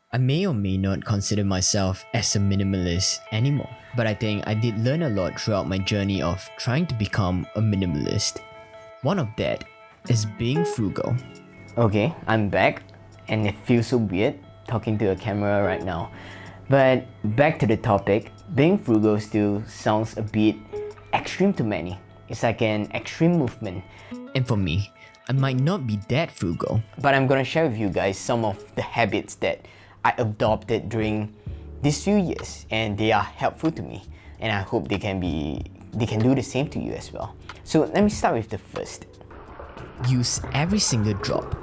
I may or may not consider myself as a minimalist anymore, but I think I did learn a lot throughout my journey of trying to become a minimalist. One of that is being frugal. Okay, I'm back, and it feels so weird talking to a camera right now. But back to the topic, being frugal still sounds a bit extreme to many. It's like an extreme movement. And for me, I might not be that frugal. But I'm gonna share with you guys some of the habits that I adopted during these few years, and they are helpful to me. And I hope they can do the same to you as well. So let me start with the first. Use every single drop.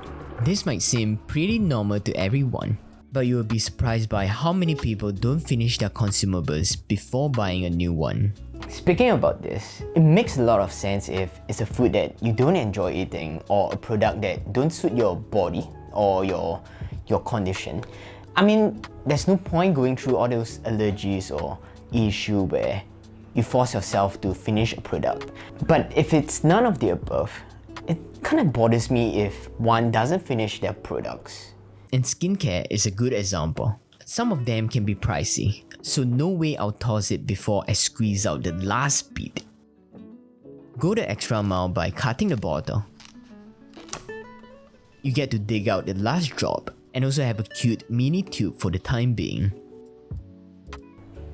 This might seem pretty normal to everyone, but you will be surprised by how many people don't finish their consumables before buying a new one. Speaking about this, it makes a lot of sense if it's a food that you don't enjoy eating or a product that don't suit your body or your condition. I mean, there's no point going through all those allergies or issue where you force yourself to finish a product. But if it's none of the above, it kind of bothers me if one doesn't finish their products. And skincare is a good example. Some of them can be pricey, so no way I'll toss it before I squeeze out the last bit. Go the extra mile by cutting the bottle. You get to dig out the last drop and also have a cute mini tube for the time being.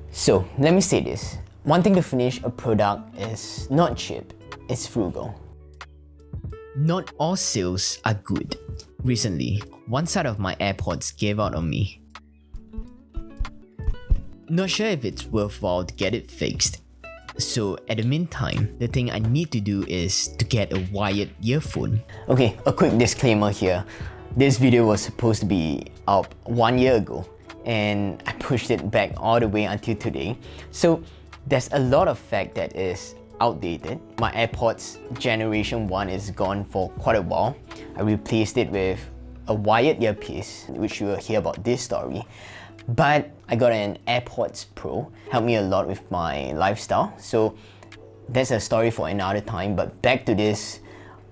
So let me say this, wanting to finish a product is not cheap, it's frugal. Not all sales are good. Recently, one side of my AirPods gave out on me. Not sure if it's worthwhile to get it fixed. So at the meantime, the thing I need to do is to get a wired earphone. Okay, a quick disclaimer here. This video was supposed to be out 1 year ago, and I pushed it back all the way until today. So there's a lot of fact that is outdated. My AirPods Generation 1 is gone for quite a while. I replaced it with a wired earpiece, which you will hear about this story. But I got an AirPods Pro, helped me a lot with my lifestyle. So that's a story for another time, but back to this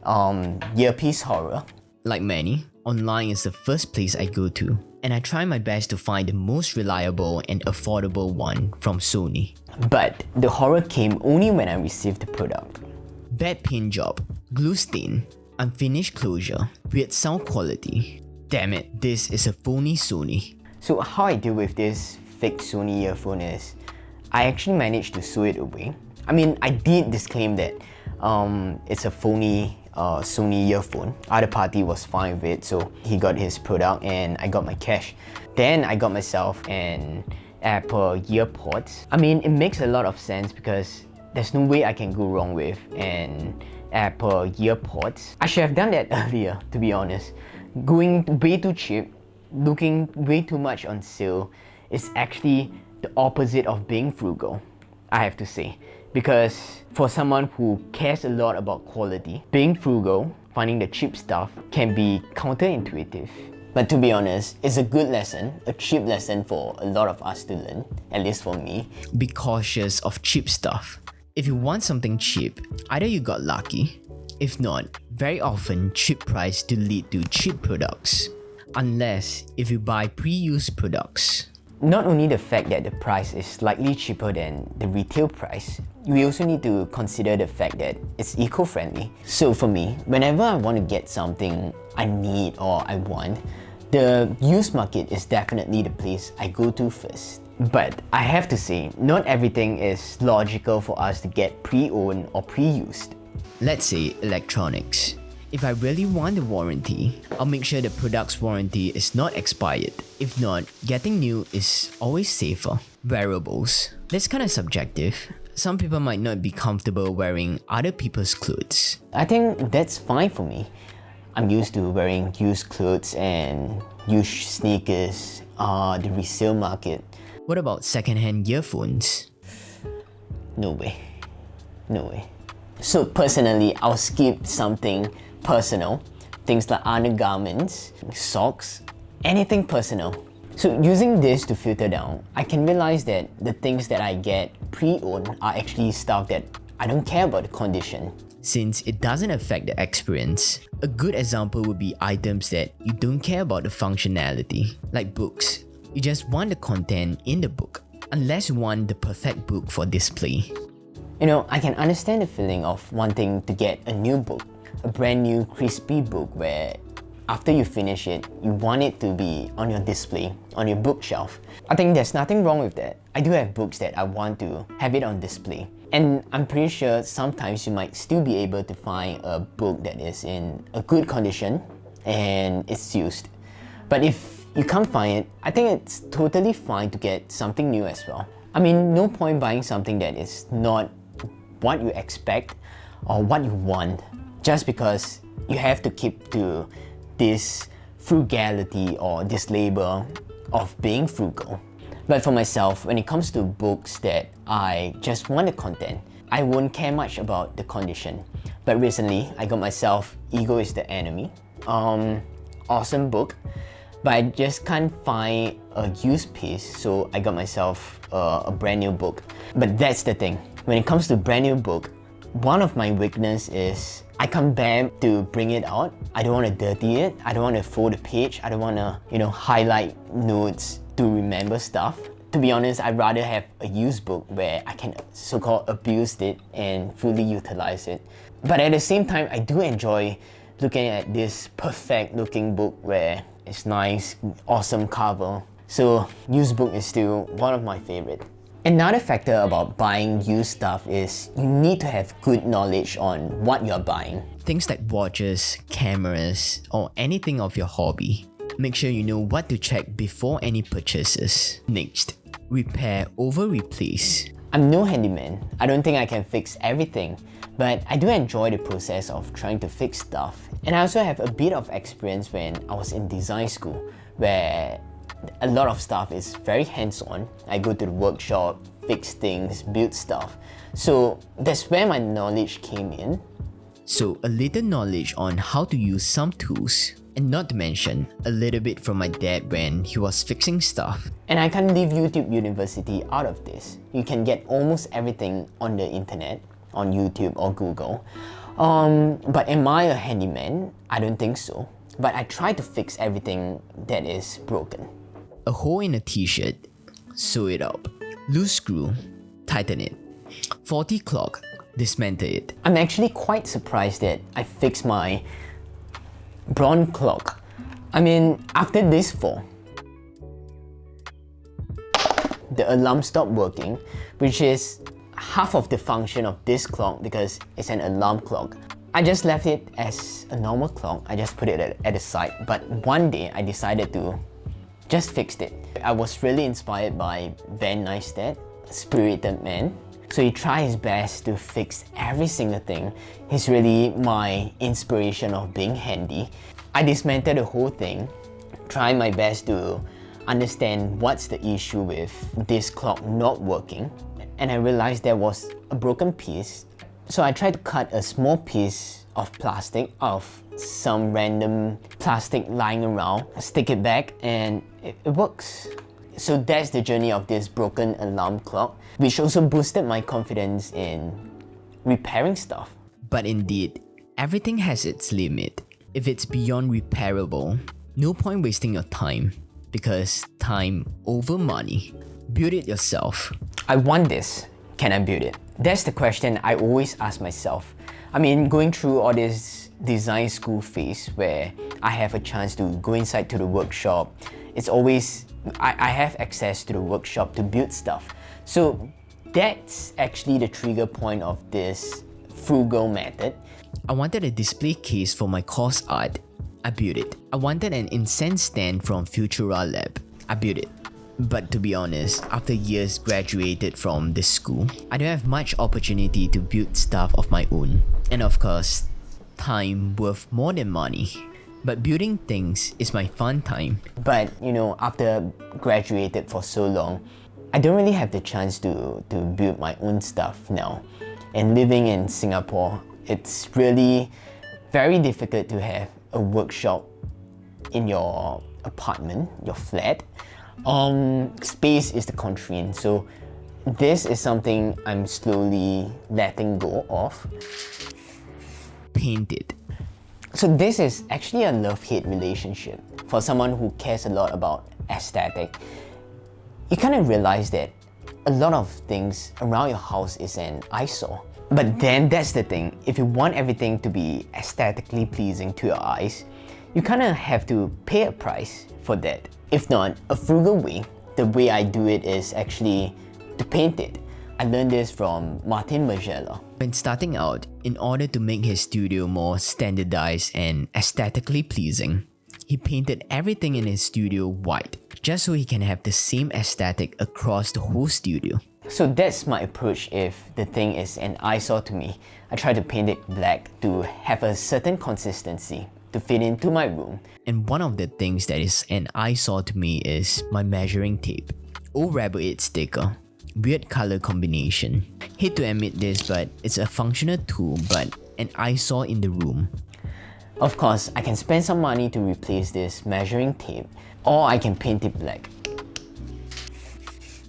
earpiece horror. Like many, online is the first place I go to, and I try my best to find the most reliable and affordable one from Sony. But the horror came only when I received the product. Bad paint job, glue stain, unfinished closure, weird sound quality. Damn it, this is a phony Sony. So how I deal with this fake Sony earphone is, I actually managed to sew it away. I mean, I did disclaim that it's a phony Sony earphone. Other party was fine with it, so he got his product and I got my cash. Then I got myself an Apple EarPods. I mean, it makes a lot of sense because there's no way I can go wrong with an Apple EarPods. I should have done that earlier, to be honest. Going way too cheap, looking way too much on sale is actually the opposite of being frugal, I have to say. Because for someone who cares a lot about quality, being frugal, finding the cheap stuff can be counterintuitive. But to be honest, it's a good lesson, a cheap lesson for a lot of us to learn, at least for me. Be cautious of cheap stuff. If you want something cheap, either you got lucky. If not, very often cheap price do lead to cheap products. Unless if you buy pre-used products. Not only the fact that the price is slightly cheaper than the retail price, we also need to consider the fact that it's eco-friendly. So for me, whenever I want to get something I need or I want, the used market is definitely the place I go to first. But I have to say, not everything is logical for us to get pre-owned or pre-used. Let's say electronics. If I really want the warranty, I'll make sure the product's warranty is not expired. If not, getting new is always safer. Wearables. That's kind of subjective. Some people might not be comfortable wearing other people's clothes. I think that's fine for me. I'm used to wearing used clothes and used sneakers, the resale market. What about secondhand earphones? No way. No way. So personally, I'll skip something personal, things like undergarments, socks, anything personal. So using this to filter down, I can realize that the things that I get pre-owned are actually stuff that I don't care about the condition. Since it doesn't affect the experience, a good example would be items that you don't care about the functionality, like books. You just want the content in the book, unless you want the perfect book for display. You know, I can understand the feeling of wanting to get a new book, a brand new crispy book where after you finish it, you want it to be on your display, on your bookshelf. I think there's nothing wrong with that. I do have books that I want to have it on display. And I'm pretty sure sometimes you might still be able to find a book that is in a good condition and it's used. But if you can't find it, I think it's totally fine to get something new as well. I mean, no point buying something that is not what you expect or what you want just because you have to keep to this frugality or this label of being frugal. But for myself, when it comes to books that I just want the content, I won't care much about the condition. But recently, I got myself Ego is the Enemy. Awesome book, but I just can't find a used piece, so I got myself a brand new book. But that's the thing, when it comes to brand new book, one of my weakness is I can't bear to bring it out. I don't want to dirty it. I don't want to fold the page. I don't want to, highlight notes to remember stuff. To be honest, I'd rather have a used book where I can so-called abuse it and fully utilize it. But at the same time, I do enjoy looking at this perfect looking book where it's nice, awesome cover. So used book is still one of my favorite. Another factor about buying used stuff is you need to have good knowledge on what you're buying. Things like watches, cameras, or anything of your hobby. Make sure you know what to check before any purchases. Next, repair over replace. I'm no handyman. I don't think I can fix everything, but I do enjoy the process of trying to fix stuff. And I also have a bit of experience when I was in design school, where a lot of stuff is very hands-on. I go to the workshop, fix things, build stuff. So that's where my knowledge came in. So a little knowledge on how to use some tools, and not to mention a little bit from my dad when he was fixing stuff. And I can't leave YouTube University out of this. You can get almost everything on the internet, on YouTube or Google. But am I a handyman? I don't think so. But I try to fix everything that is broken. A hole in a t-shirt, sew it up. Loose screw, tighten it. Faulty clock, dismantle it. I'm actually quite surprised that I fixed my bronze clock. I mean, after this fall, the alarm stopped working, which is half of the function of this clock because it's an alarm clock. I just left it as a normal clock. I just put it at the side. But one day I decided to just fix it. I was really inspired by Van Neistat, spirited man. So he tried his best to fix every single thing. He's really my inspiration of being handy. I dismantled the whole thing, trying my best to understand what's the issue with this clock not working. And I realized there was a broken piece. So I tried to cut a small piece of plastic out of some random plastic lying around, stick it back, and it works. So that's the journey of this broken alarm clock, which also boosted my confidence in repairing stuff. But indeed, everything has its limit. If it's beyond repairable, no point wasting your time, because time over money. Build it yourself. I want this. Can I build it? That's the question I always ask myself. I mean, going through all this design school phase where I have a chance to go inside to the workshop, it's always, I have access to the workshop to build stuff. So that's actually the trigger point of this frugal method. I wanted a display case for my course art. I built it. I wanted an incense stand from Futura Lab. I built it. But to be honest, after years graduated from this school, I don't have much opportunity to build stuff of my own. And of course, time worth more than money. But building things is my fun time. But after graduated for so long, I don't really have the chance to build my own stuff now. And living in Singapore, it's really very difficult to have a workshop in your apartment, your flat. Space is the constraint, so this is something I'm slowly letting go of. Paint it. So this is actually a love-hate relationship. for someone who cares a lot about aesthetic, you kind of realize that a lot of things around your house is an eyesore. But then that's the thing, if you want everything to be aesthetically pleasing to your eyes, you kind of have to pay a price for that. If not, a frugal way, the way I do it is actually to paint it. I learned this from Martin Magella. When starting out, in order to make his studio more standardized and aesthetically pleasing, he painted everything in his studio white, just so he can have the same aesthetic across the whole studio. So that's my approach if the thing is an eyesore to me. I try to paint it black to have a certain consistency to fit into my room. And one of the things that is an eyesore to me is my measuring tape. Old Rebel 8 sticker. Weird color combination. Hate to admit this, but it's a functional tool but an eyesore in the room. Of course, I can spend some money to replace this measuring tape, or I can paint it black.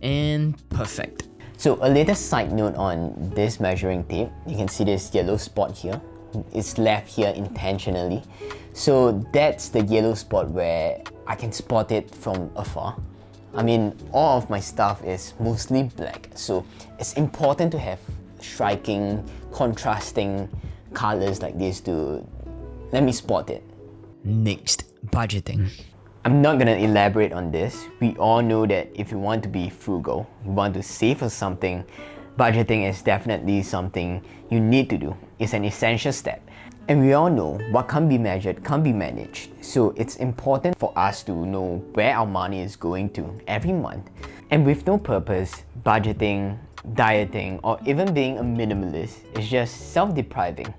And perfect. So a little side note on this measuring tape, you can see this yellow spot here. It's left here intentionally. So that's the yellow spot where I can spot it from afar. I mean, all of my stuff is mostly black, so it's important to have striking, contrasting colors like this to let me spot it. Next, budgeting. I'm not gonna elaborate on this. We all know that if you want to be frugal, you want to save for something, budgeting is definitely something you need to do. It's an essential step. And we all know what can't be measured can't be managed. So it's important for us to know where our money is going to every month. And with no purpose, budgeting, dieting, or even being a minimalist is just self-depriving.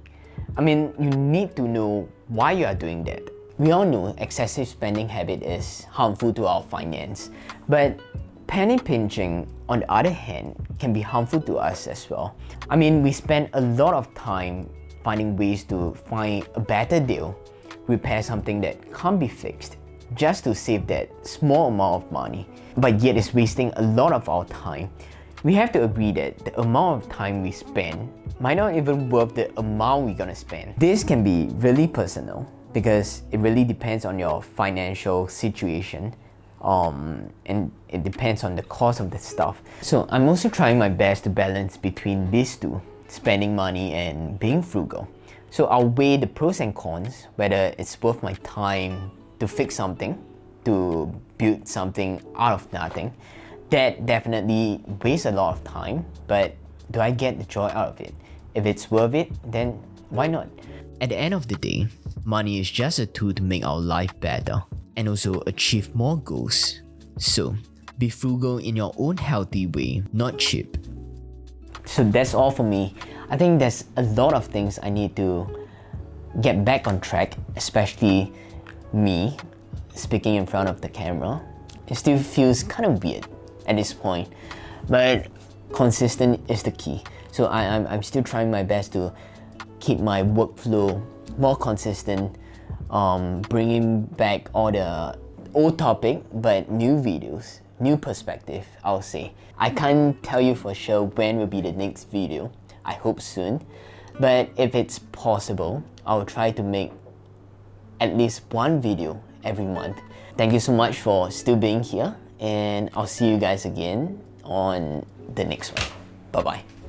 I mean, you need to know why you are doing that. We all know excessive spending habit is harmful to our finance, but penny pinching, on the other hand, can be harmful to us as well. I mean, we spend a lot of time finding ways to find a better deal, repair something that can't be fixed, just to save that small amount of money, but yet it's wasting a lot of our time. We have to agree that the amount of time we spend might not even worth the amount we're gonna spend. This can be really personal because it really depends on your financial situation, and it depends on the cost of the stuff. So I'm also trying my best to balance between these two, spending money and being frugal. So I'll weigh the pros and cons, whether it's worth my time to fix something, to build something out of nothing. That definitely wastes a lot of time, but do I get the joy out of it? If it's worth it, then why not? At the end of the day, money is just a tool to make our life better and also achieve more goals. So, be frugal in your own healthy way, not cheap. So that's all for me. I think there's a lot of things I need to get back on track, especially me speaking in front of the camera. It still feels kind of weird at this point, but consistent is the key. So I'm still trying my best to keep my workflow more consistent, bringing back all the old topic but new videos, new perspective, I'll say. I can't tell you for sure when will be the next video. I hope soon, but if it's possible, I'll try to make at least one video every month. Thank you so much for still being here, and I'll see you guys again on the next one. Bye bye.